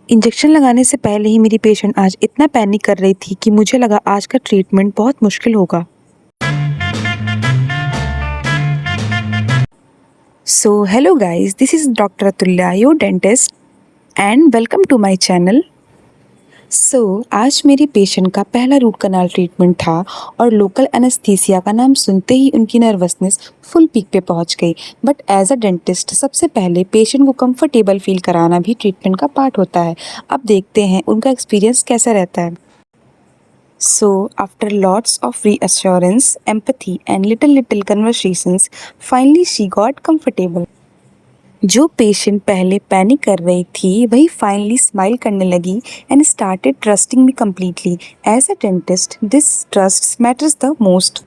Injection लगाने से पहले ही मेरी पेशेंट आज इतना पैनिक कर रही थी कि मुझे लगा आज का ट्रीटमेंट बहुत मुश्किल होगा। So hello guys, this is Dr. Atulya, your dentist and welcome to my channel. आज मेरी पेशेंट का पहला रूट कनाल ट्रीटमेंट था और लोकल एनेस्थीसिया का नाम सुनते ही उनकी नर्वसनेस फुल पीक पे पहुंच गई। बट एज अ डेंटिस्ट सबसे पहले पेशेंट को कंफर्टेबल फील कराना भी ट्रीटमेंट का पार्ट होता है। अब देखते हैं उनका एक्सपीरियंस कैसा रहता है। So, after lots of reassurance, empathy and little conversations, finally she got comfortable. जो पेशेंट पहले पैनिक कर रही थी वही फाइनली स्माइल करने लगी and started trusting me completely. As a dentist this trust matters the most.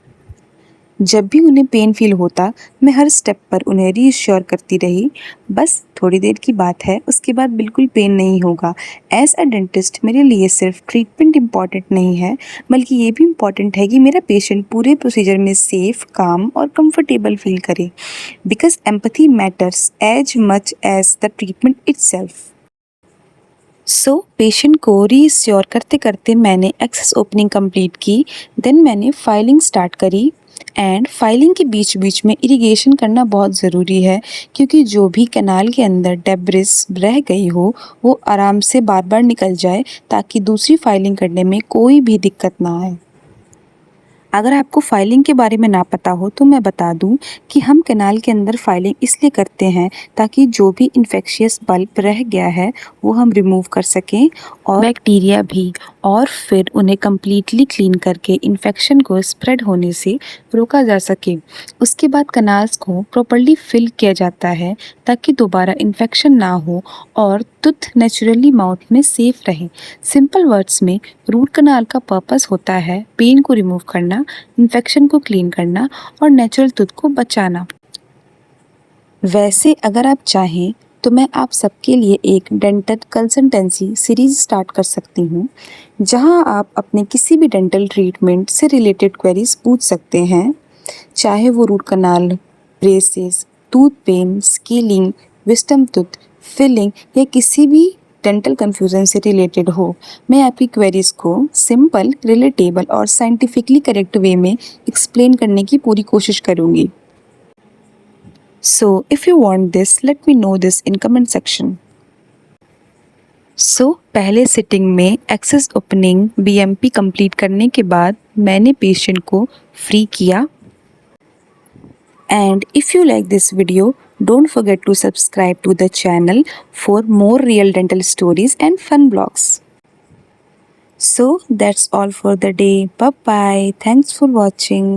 जब भी उन्हें पेन फील होता मैं हर स्टेप पर उन्हें रीअश्योर करती रही, बस थोड़ी देर की बात है, उसके बाद बिल्कुल पेन नहीं होगा। एज अ डेंटिस्ट मेरे लिए सिर्फ ट्रीटमेंट इम्पॉर्टेंट नहीं है, बल्कि ये भी इम्पॉर्टेंट है कि मेरा पेशेंट पूरे प्रोसीजर में सेफ, काम और कंफर्टेबल फील करे, because empathy matters as much as the treatment itself. Patient को रीअश्योर करते करते मैंने एक्सेस ओपनिंग कंप्लीट की। देन मैंने फाइलिंग स्टार्ट करी एंड फाइलिंग के बीच बीच में इरिगेशन करना बहुत ज़रूरी है, क्योंकि जो भी कैनाल के अंदर डेब्रिस रह गई हो वो आराम से बार बार निकल जाए, ताकि दूसरी फाइलिंग करने में कोई भी दिक्कत ना आए। अगर आपको फाइलिंग के बारे में ना पता हो तो मैं बता दूं कि हम कैनाल के अंदर फाइलिंग इसलिए करते हैं ताकि जो भी इन्फेक्शियस बल्ब रह गया है वो हम रिमूव कर सकें और बैक्टीरिया भी, और फिर उन्हें कम्प्लीटली क्लीन करके इन्फेक्शन को स्प्रेड होने से रोका जा सके। उसके बाद कैनाल्स को प्रॉपर्ली फिल किया जाता है ताकि दोबारा इन्फेक्शन ना हो और टूथ नेचुरली माउथ में सेफ रहे। सिंपल वर्ड्स में रूट कनाल का पर्पस होता है पेन को रिमूव करना, इन्फेक्शन को क्लीन करना और नेचुरल टूथ को बचाना। वैसे अगर आप चाहें तो मैं आप सबके लिए एक डेंटल कंसल्टेंसी सीरीज स्टार्ट कर सकती हूँ, जहाँ आप अपने किसी भी डेंटल ट्रीटमेंट से रिलेटेड क्वेरीज पूछ सकते हैं, चाहे वो root canal, braces, tooth pain, scaling, wisdom tooth filling या किसी भी डेंटल कन्फ्यूज़न से रिलेटेड हो। मैं आपकी क्वेरीज को सिंपल, रिलेटेबल और साइंटिफिकली करेक्ट वे में एक्सप्लेन करने की पूरी कोशिश करूँगी। So if you want this, let me know this in comment section. पहले सिटिंग में एक्सेस ओपनिंग BMP कंप्लीट करने के बाद मैंने पेशेंट को फ्री किया। And if you like this video, don't forget to subscribe to the channel for more real dental stories and fun vlogs. So that's all for the day. Bye bye. Thanks for watching.